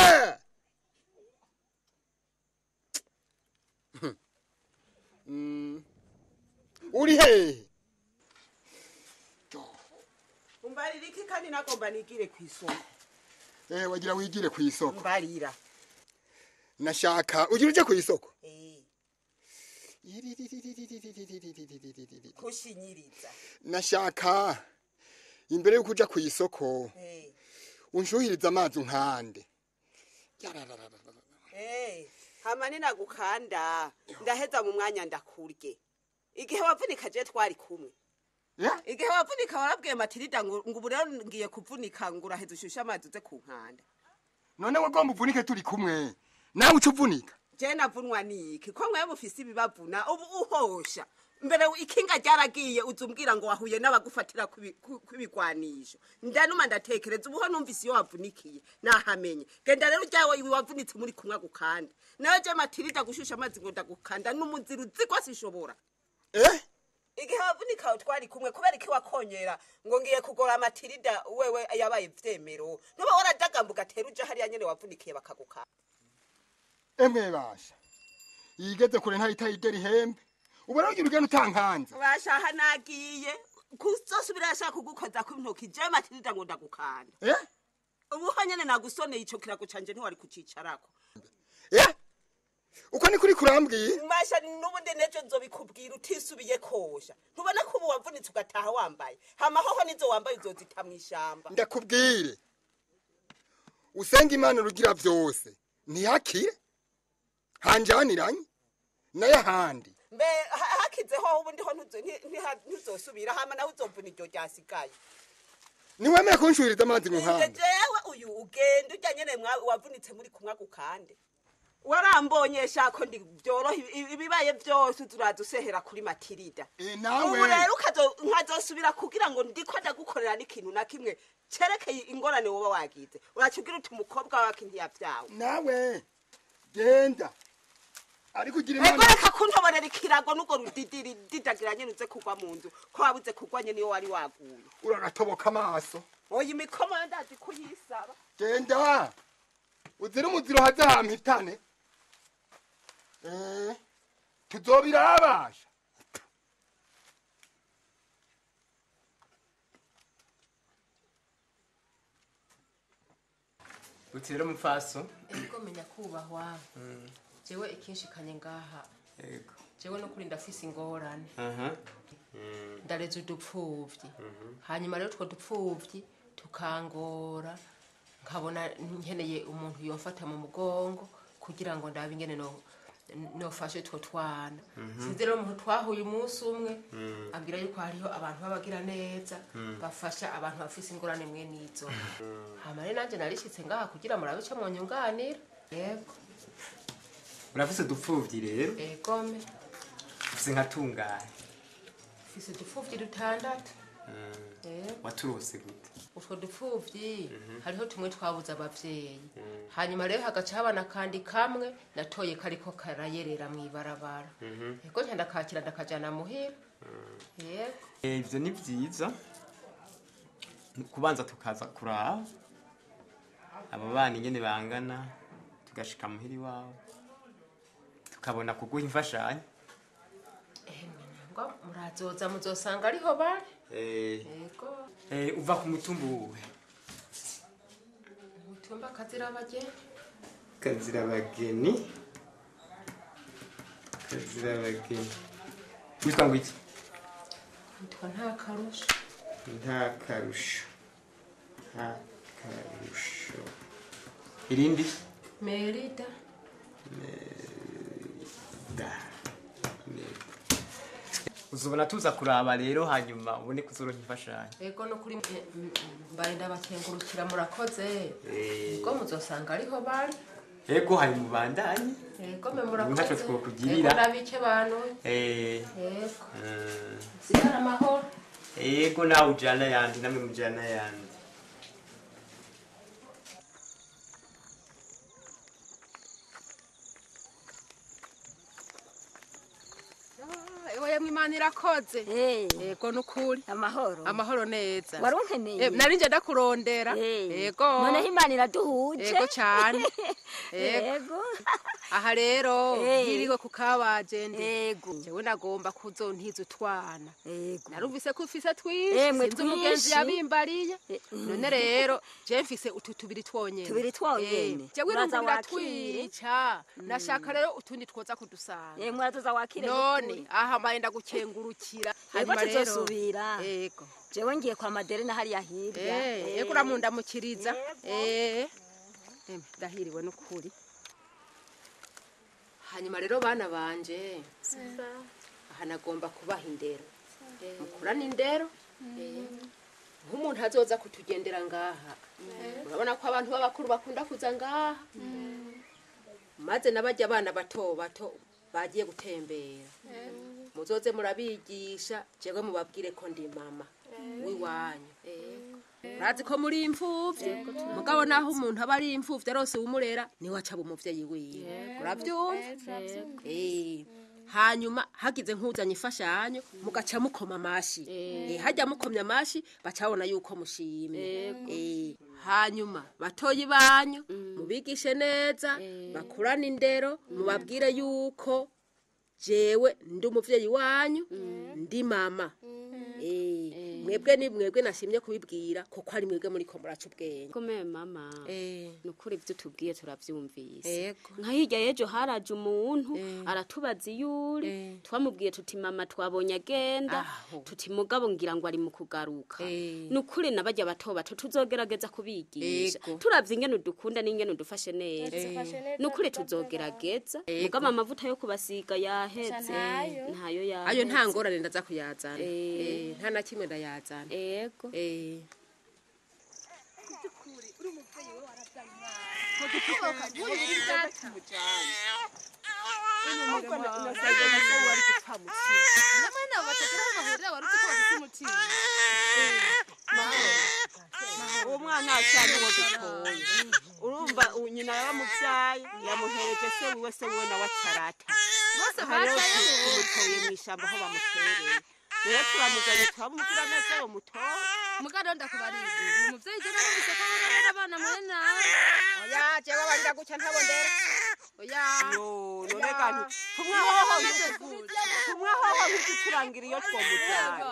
[SPEAKER 8] uri hehe
[SPEAKER 7] umbarira iki kandi nagomba nigire kw'isoko
[SPEAKER 8] wagira wigire kw'isoko
[SPEAKER 7] mbarira
[SPEAKER 8] nashaka ugira uje kw'isoko
[SPEAKER 7] kushinyiriza
[SPEAKER 8] nashaka imbere yuko uja kw'isoko unshuhiriza amazi unkande
[SPEAKER 7] hama ninagukanda ndaheza mu mwanya ndakurye igihe wavunika je twari kumwe igihe wavunika warabwiye Matilda ngo ubu rero ngiye kuvunika ngo uraheza ushusha amazi uze kunkanda
[SPEAKER 8] none wagomba uvunike turi kumwe nawe uca uvunika
[SPEAKER 7] je navunwa niki ko mwe mufise ibibavuna ubu uhosha mbere ikinga ryaragiye uzumbwira ngo wahuye n'abagufatira kwibigwanisho ndanuma ndatekereza ubuho numvise iyo wavunikiye nahamenye genda rero ryawe wavunitse muri kumwe gukanda nawe je Matilda gushusha amazi ngo ndagukanda n'umuzira uziko sishobora igihe wavunika twari kumwe kubera iki wakonyera ngo ngiye kugora Matilda wewe yabaye vyemero ntuba waradagambuga atera uje hariya nyene wavunikiye bakagukanda
[SPEAKER 8] emwe basha yigeze kure ntayitayigera ihembe ubu rero ugira ugenda utankanza
[SPEAKER 7] bashaha nagiye kuzosubira yashaka kugukoza ku ntoki je Matilda ngo ndagukanda ubu hanyene nagusoneye ico kirago canje ntiwari kucicarako
[SPEAKER 8] uko ni kuri kurambwiye
[SPEAKER 7] masha nubundi nejo nzobikubwira utisubiye kosha ntubona ko ubu wavunitse ugataha wambaye hamahoho nizo wambaye uzozita mw'ishamba
[SPEAKER 8] ndakubwire usenga imana rugira byose ntihakire hanjaniranye nayo handi
[SPEAKER 7] mbe hakizeho ubundi ho ntuzosubira hama nawe uzovuna iryo ryasigaye
[SPEAKER 8] niwemeye kunshurira amazi mu nkanda
[SPEAKER 7] jewe uyu ugenda ujya nyene wavunitse muri kumwa gukande warambonye shako ndi byoroha ibibaye byose turaza usehera kuri Matirida
[SPEAKER 8] nawe
[SPEAKER 7] ubu rero nkazosubira kugira ngo ndiko ndagukorera n'ikintu na kimwe cerekeye ingorane woba wagize uracugira uti umukobwa wake ntiyavyawe
[SPEAKER 8] nawe genda ariko ugira imana
[SPEAKER 7] reka kuntoborera ikirago nuko rudidiri didagiranye nuze kugwa mu nzu ko wabuze kugwanye niyo wari waguye
[SPEAKER 8] uragatoboka amaso
[SPEAKER 7] oya imikomo ndazi kuyisaba
[SPEAKER 8] genda uzira umuziro hazahampitane tuzobirabasha
[SPEAKER 11] utira mupfaso
[SPEAKER 6] ego menya kubahwa jewe ikinshikanye ngaha
[SPEAKER 11] yego
[SPEAKER 6] jewe no kuri ndafise ingorane ndareze udupfuvyi hanyuma rero two dupfuvyi tukangora nkabona nkeneye umuntu yomfata mu mugongo kugira ngo ndabe ingene nofashe two twana sinzi rero umuntu twahuye umunsi umwe ambwira yuko hariho abantu babagira neza bafasha abantu bafise ingorane mwe nizo hama rero nanje narishitse ngaha kugira murabe ico mwonyunganira yego
[SPEAKER 11] urafise udupfuvyi rero
[SPEAKER 6] egome
[SPEAKER 11] ufise nka tungahe
[SPEAKER 6] ufise udupfuvyi dutandatu
[SPEAKER 11] waturose gute
[SPEAKER 6] utwo dupfuvyi hariho tumwe twabuze abavyeyi hanyuma rero hagaca habana kandi kamwe natoye kariko karayerera mw'ibarabara ego nca ndakakira ndakajana muhira yego
[SPEAKER 11] ivyo ni vyiza kubanza tukaza kuraba abo bana ingene bangana tugashika muhira iwawe tukabona kuguha imfashanyo
[SPEAKER 6] ngo murazoza muzosanga ariho bari yego
[SPEAKER 11] uva ku mutumba uwe
[SPEAKER 6] umutumba kazirabageni
[SPEAKER 11] witwa ngo iki
[SPEAKER 6] witwa nta karusho
[SPEAKER 11] irindi
[SPEAKER 6] merida
[SPEAKER 11] uzobona tuza kuraba rero hanyuma ubone kuzoronka imfashanyo
[SPEAKER 6] ego no kuri mbaye ndabakengurukira murakoze ego muzosanga ariho bari
[SPEAKER 11] ego hari mubandanye
[SPEAKER 6] ego me murakoze
[SPEAKER 11] ntaco twokugirira
[SPEAKER 6] ego nabike bantu ego sigara amahoro
[SPEAKER 11] ego nawe ujana yandi namwe mujana yandi
[SPEAKER 6] Imana irakoze yego nukuri amahoro neza
[SPEAKER 1] waronkeneye
[SPEAKER 6] nari nje ndakurondera yego
[SPEAKER 1] noneho Imana iraduhuje
[SPEAKER 6] yego cyane yego aha rero yiriwe kukabajende
[SPEAKER 1] yego
[SPEAKER 6] jewe nagomba kuzontiza utwana
[SPEAKER 1] yego
[SPEAKER 6] narumvise ko ufise twinshi sinzi umugenzi yabimbariye none rero je mfise utu tubiri twonyene jewe irumvira twica nashaka rero utundi twoza kudusanga
[SPEAKER 1] muratoza wakire
[SPEAKER 6] none aha mbaye ndagukengurukira
[SPEAKER 1] hanyuma rero tuzosubira yego jewe ngiye kwa Maderena hariya hirya
[SPEAKER 6] yego uramundamukiriza ndahiriwe n'ukuri hanyuma rero bana banje aha nagomba kubaha indero mukurana indero nk'umuntu azoza kutugendera ngaha urabona ko abantu b'abakuru bakunda kuza ngaha maze n'abajya abana bato bato bagiye gutembera muzoze murabigisha jewe mubabwire ko ndi mama wiwanyu urazi ko muri imfuvyi mugabo naho umuntu aba ari imfuvyi arose umurera niwe acaba umuvyeyi wiwe uravyumva hanyuma hagize nkuzanye ifashanyo mugaca mukoma amashi hajya mukomya amashi bacabona yuko mushimye hanyuma batoyi banyu mubigishe neza bakurana indero mubabwire yuko jewe ndi umuvyeyi wanyu ndi mama mwebwe ni mwebwe nashimye kubibwira kuko ari mwebwe muri ko muraca ubwenge
[SPEAKER 1] Kome mama nukuri ivyo tubwiye turavyumvise
[SPEAKER 6] Yego.
[SPEAKER 1] nka hirya yejo haraje umuntu aratubaza iyuri twamubwiye tuti mama twabonye agenda tuti mugabo ngira ngo ari mu kugaruka nukuri nabajya bato bato tuzogerageza kubigisha turavye ingene udukunda n'ingene udufashe neza nukuri tuzogerageza mugabo amavuta yo kubasiga yaheze ntayo yaheze
[SPEAKER 6] ayo nta ngorane ndaza kuyazana nta na kimwe ndayazana
[SPEAKER 1] yego
[SPEAKER 7] umwana cyane wo dutoye urumva nyina yabamuvyaye yamuhereje se wiwe nawe acarata bose baramutoye mw'ishamba aho bamutereye rero turamujanye twamubwira neza uwo mutoye
[SPEAKER 2] mugabo ndakubariza umuvyeyi je narumvise ko arera abana mwena
[SPEAKER 6] oya jewe barira guca ntabondera
[SPEAKER 2] oya
[SPEAKER 7] none kandi kumwahoho nk'uturangira iyo twomujyana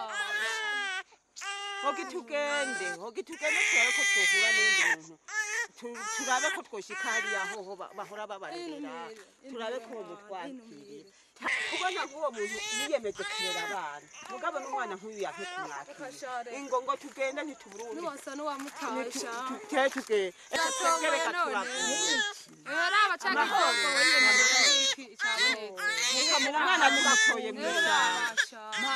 [SPEAKER 7] hogi tugende turabe ko twohura n'undi muntu turabe ko twoshika hariya hoho bahora babarera turabe ko uwo mutwakirira kubona nk'uwo muntu yiyemeje kurera abana mugabo n'umwana nk'uyu yanke kumwakira ingo ngo tugende ntituburundi
[SPEAKER 2] niwasa n'uwamutasha
[SPEAKER 7] tugende tugereka turakira
[SPEAKER 2] araba cyangwa koko wiyemeje iki cyabonetse
[SPEAKER 7] umwana nibakoye mw'ishamba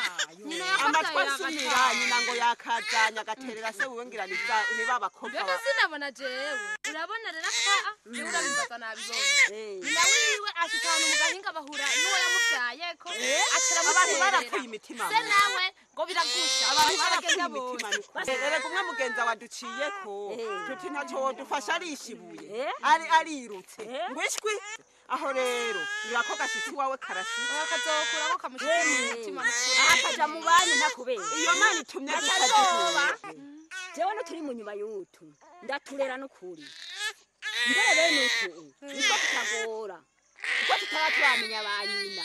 [SPEAKER 7] amatwi asumira nyina ngo yakajanya agaterera se wiwe ngira ni babakobwa
[SPEAKER 2] mbega sinabona jewe urabona rero ka urabimbaza nabibonye nyina wiwe ashikana mu gahinga bahura n'uwo yamuvyaye ko acira mu
[SPEAKER 7] abantu barapfuye imitima
[SPEAKER 2] se nawe ngo biragusha
[SPEAKER 7] abantu barapfuye imitima rero kumwe mugenza waduciye ko tuti ntacyo wodufasha arishibuye arirutse ngwishwi aho rero nirako gashitsi wawe karashitse
[SPEAKER 2] akazokura ko kamushira umutima
[SPEAKER 1] akaja mu bandi ntakubera
[SPEAKER 7] iyo mana itumye dutadoba
[SPEAKER 1] jewe no turi mu nyuma y'utu ndaturera no kuri mbere bene utu niko tutagora kuko tutaramenya ba nyina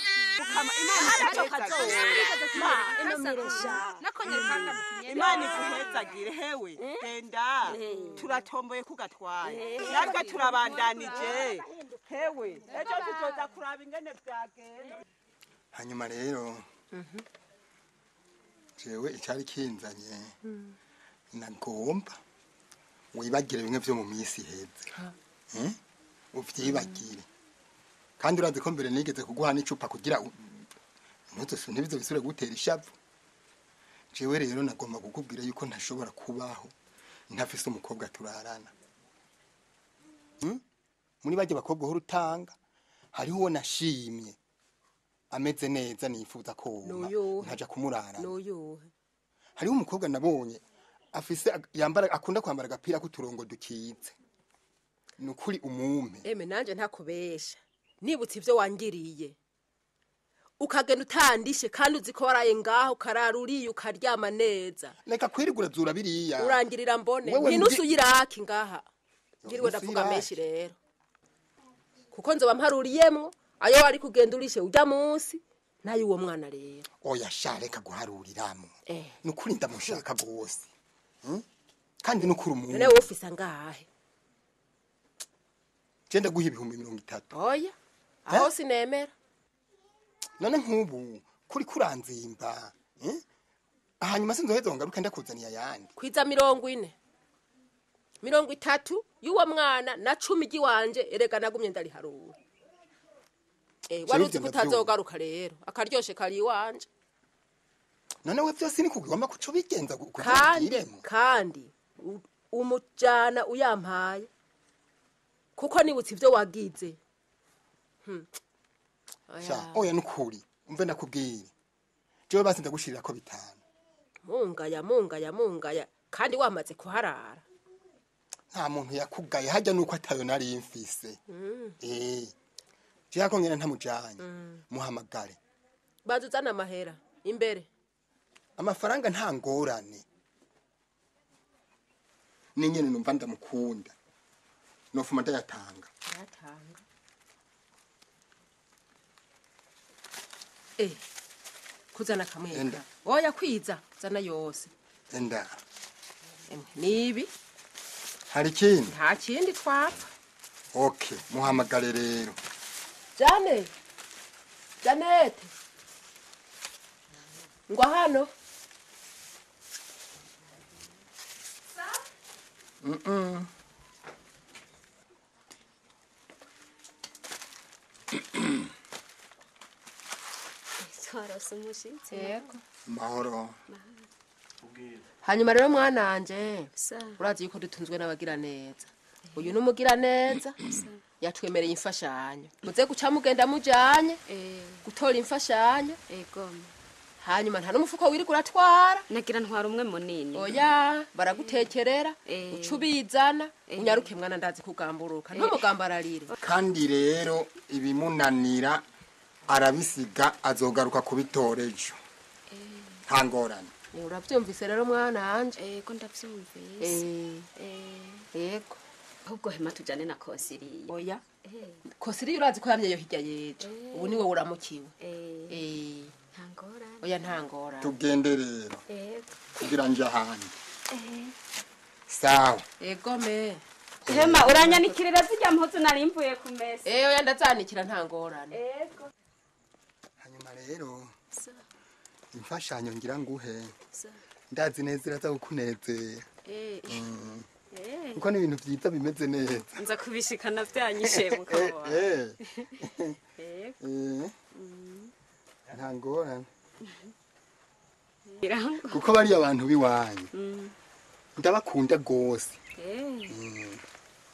[SPEAKER 7] imana iguhezagire hewe genda turatomboye kugatwaye natwe turabandanije hewe ejo tuzoza kuraba ingene vyagenda
[SPEAKER 8] hanyuma rero jewe icari kinzanye nagomba wibagire bimwe vyo mu misi heza uvyibagire kandi urazi ko mbere nigeze kuguha n'icupa kugira ntibizo bisubire gutera ishavu jewe rero nagomba kukubwira yuko ntashobora kubaho ntafise umukobwa turarana muri bajye bakobwa ho rutanga hariho uwo nashimye ameze neza nifuza ko ntaja kumurarana hariho umukobwa nabonye afise yambara akunda kwambara agapira k'uturongo dukize nukuri umumpe
[SPEAKER 6] nanje ntakubesha nibutse ivyo wangiriye ukagenda utandishe kandi uzi ko waraye ngaho kararuriye ukaryama neza
[SPEAKER 8] reka kwirigura zura biriya
[SPEAKER 6] urangirira mbone ntinusu yiraki ngaha ngiriwe ndavuga menshi rero kuko nzoba mparuriyemwo ayo wari kugenda urishe ujya munsi nayo uwo mwana rero
[SPEAKER 8] oya shareka guharuriramo nukuri ndamushaka gose kandi nukuri umuntu
[SPEAKER 6] none wofisa ngahe
[SPEAKER 8] genda guha 30,000
[SPEAKER 6] oya aho sinemera
[SPEAKER 8] none nk'ubu kuri kuranzimba hanyuma sinzoheza ngaruka ndakuzaniye ayandi
[SPEAKER 6] kwiza 40 30 y'uwo mwana na 10 giwanje erega nagumye ndari harura waruzi kutazogaruka rero akaryoshe kari iwanje
[SPEAKER 8] none we byose ni kugomba kuco bigenza
[SPEAKER 6] kandi umujana uyampaye kuko nibutse ivyo wagize
[SPEAKER 8] oya nukuri umve ndakubwire jewe basi ndagushirira ko 5
[SPEAKER 6] mungaya kandi wamaze kuharara
[SPEAKER 8] nta muntu yakugaye hajya nuko atayo nari mfise jewe akongera ntamujanye muhamagare
[SPEAKER 6] bazuzana amahera imbere
[SPEAKER 8] amafaranga nta ngorane ninyene numva ndamukunda nofuma ndayatanga
[SPEAKER 6] kuzana kamwenda oya kwiza zana yose
[SPEAKER 8] enda
[SPEAKER 6] nibi
[SPEAKER 8] hari ikindi
[SPEAKER 6] nta kindi twapfa
[SPEAKER 8] okay muhamagare rero
[SPEAKER 6] Janete ngwa hano
[SPEAKER 1] twarose umushitsi
[SPEAKER 6] yego
[SPEAKER 8] mahoro
[SPEAKER 6] hanyuma rero mwananje urazi yuko dutunzwe n'abagira neza uyu n'umugira neza yatwemereye imfashanyo muze guca mugenda mujanye gutora imfashanyo hanyuma nta n'umufuko wirigura atwara
[SPEAKER 1] nagira ntwara umwe munini
[SPEAKER 6] oya baragutekerera uca ubizana unyaruke mwana ndazi kugamburuka ntumugambararire
[SPEAKER 8] kandi rero ibimunanira arabisiga azogaruka kubitora ejo nta ngorane
[SPEAKER 6] urabyumvise rero mwananje
[SPEAKER 1] yego ndabyumvise
[SPEAKER 6] yego
[SPEAKER 1] ahubwo hema tujane na kosiriye
[SPEAKER 6] oya kosiriye urazi ko yamyeyo hirya yejo ubu niwe uramukiwe
[SPEAKER 1] nta ngorane
[SPEAKER 6] oya nta ngorane
[SPEAKER 8] tugende rero kugira nje ahandi sawa
[SPEAKER 6] yego me
[SPEAKER 1] hema uranyanikirira zijya mpuzu nari mvuye ku mesa
[SPEAKER 6] oya ndazanikira nta ngorane
[SPEAKER 1] yego
[SPEAKER 8] hanyuma rero imfashanyo ngira nguhe ndazi neza iraza kukunezera kuko ni ibintu byiza bimeze neza
[SPEAKER 1] nza kubishikana byanyishe mukaba
[SPEAKER 8] nta ngorane kuko bariya abantu biwanyu ndabakunda rwose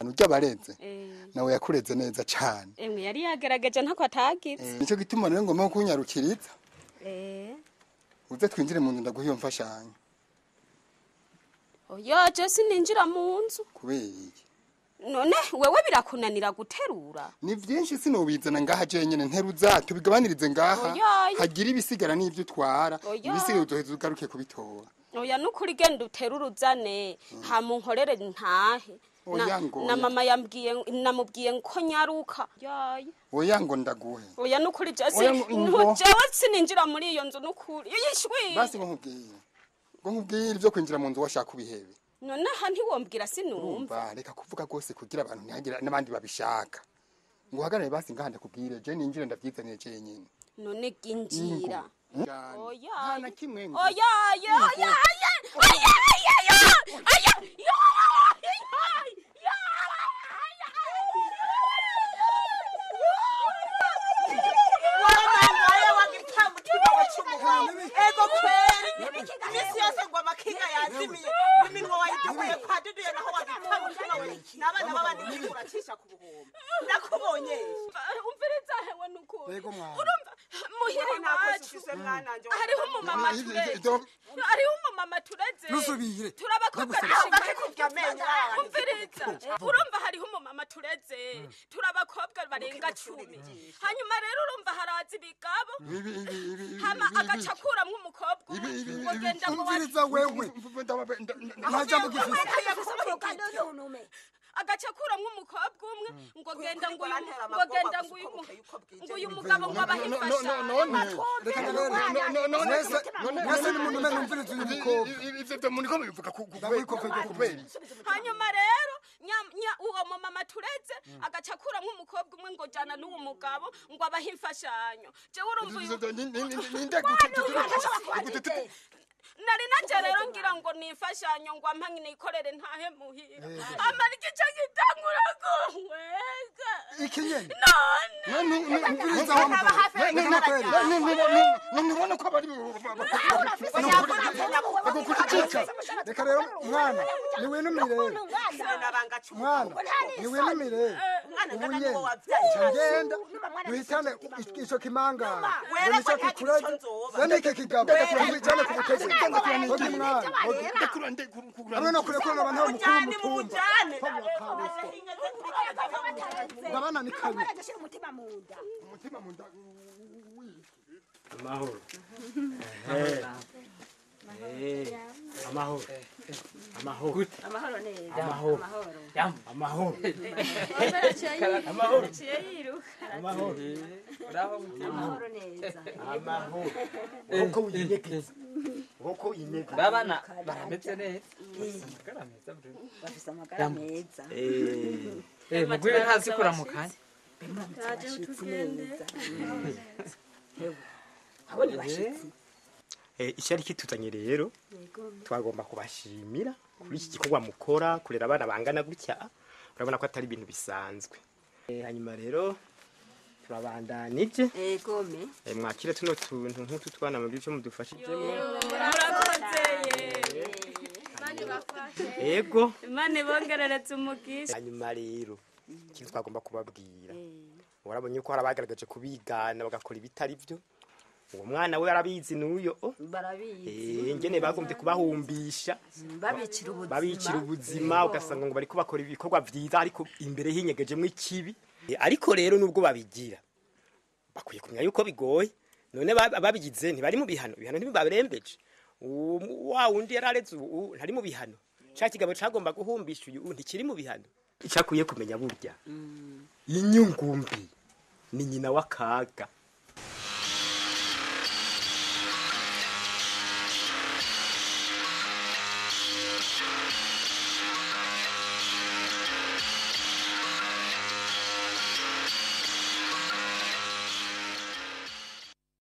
[SPEAKER 8] ujya bareze nawe yakureze neza cyane
[SPEAKER 1] emwe yari yagaragaje ntako atagize
[SPEAKER 8] nicyo gituma rero ngomba kunyarukiriza uze twinjire mu nzu ndaguha iyo mfashanyo
[SPEAKER 1] oya je sininjira mu nzu
[SPEAKER 8] kubera iki
[SPEAKER 1] none wewe birakunanira guterura
[SPEAKER 8] ni byinshi sinubizana ngaha je nyene nteruza tubigabanirize ngaha hagira ibisigara n'ibyo utwara ibisigaye uzoheza ugaruke kubitora
[SPEAKER 1] oya nukuri genda uterura uzane hamunkorere ntahe na mama namubwiye ko nyaruka
[SPEAKER 8] oya ngo ndaguhe
[SPEAKER 1] oya nukuri jewe sininjira muri iyo nzu nukuri yishwi
[SPEAKER 8] basi ngo nkubwire ibyo kwinjira mu nzu washaka ubihebe
[SPEAKER 1] none aha ntiwombwira sinumva
[SPEAKER 8] reka kuvuga rwose kugira abantu ntihagira n'abandi babishaka ngo uhagarare basi ngaha ndakubwire je ninjire ndabyizaniye je nyine
[SPEAKER 1] none ginjira
[SPEAKER 8] oya na kimwe ngo
[SPEAKER 1] oya
[SPEAKER 7] ego kweli imisi yose ngo amakinga yazimiye iminwa wayidukuye kwa duduye naho wagipfa mutima we n'abana b'abandi uracisha ku buhombo nakubonye
[SPEAKER 1] umviriza hewe nukuri
[SPEAKER 8] ego mwana
[SPEAKER 1] urumva muhire nacu hariho umumama tureze
[SPEAKER 10] nusubire
[SPEAKER 1] turabakobwa umviriza urumva hariho umumama tureze turabakobwa barenga 10 hanyuma rero urumva haraza ibigabo hama agacakuramwo umukobwa ugenda ngo
[SPEAKER 10] umviriza wewe ntajambo gifise
[SPEAKER 1] agacakuramwo umukobwa umwe ngo genda ngo uyu mugabo ngo abahifasha
[SPEAKER 10] mwese ni muntu umenya umviriza uyu mukobwa
[SPEAKER 8] ivyo muri ko bivuga kubera
[SPEAKER 1] hanyuma rero uwo mumama tureze agacakuramwo umukobwa umwe ngo jana n'uwo mugabo ngo abahe imfashanyo jewe urumva nari naje rero ngira ngo nifashanyo ngo ampanyi nikorere ntahe muhira amara igice gitangura guhwega
[SPEAKER 10] ikinyene
[SPEAKER 1] none
[SPEAKER 10] umviriza wa
[SPEAKER 8] nubona ko bari
[SPEAKER 10] reka rero mwana niwinumire mwana niwinumire ubunye ngenda duhitane ico kimangara ngo nico kikureze nike kigabo cyane kubuteze hogi mwana hamwe no kurekura abantu mukuru mutumba ngabana nikanye
[SPEAKER 7] umutima munda
[SPEAKER 11] amahoro amahoro
[SPEAKER 1] amahoro neza
[SPEAKER 11] amahoro
[SPEAKER 1] amahoro neza
[SPEAKER 10] uko winyekeza
[SPEAKER 11] nk'uko imeze
[SPEAKER 12] babana barameze neza amagara meza
[SPEAKER 1] bafise amagara meza
[SPEAKER 12] mugwire ntazi kuramukanya
[SPEAKER 11] icyari kituzanye rero twagomba kubashimira kuri iki gikorwa mukora kurera abana bangana gutya urabona ko atari ibintu bisanzwe hanyuma rero turabandanije mwakire tuno tuntu nk'utu twana mu gice mudufashijemo yego
[SPEAKER 1] imana ibongereretse umugisha
[SPEAKER 11] hanyuma rero ikintu twagomba kubabwira urabonye ko hari abagaragaje kubigana bagakora ibitari byo uwo mwana we arabizi n'uyo
[SPEAKER 1] barabizi
[SPEAKER 11] ngene bagombye kubahumbisha babicira ubuzima ugasanga ngo bari kubakora ibikorwa vyiza ariko imbere hinyegejemo ikibi ariko rero nubwo babigira bakwiye kumenya yuko bigoye none babigize ntibari mu bihano ntibibarembeje wa wundi yarareze ubu ntari mu bihano cya kigabo cagomba guhumbisha uyu ntikiri mu bihano icakwiye kumenya burya inyungumbi ni nyina w'akaga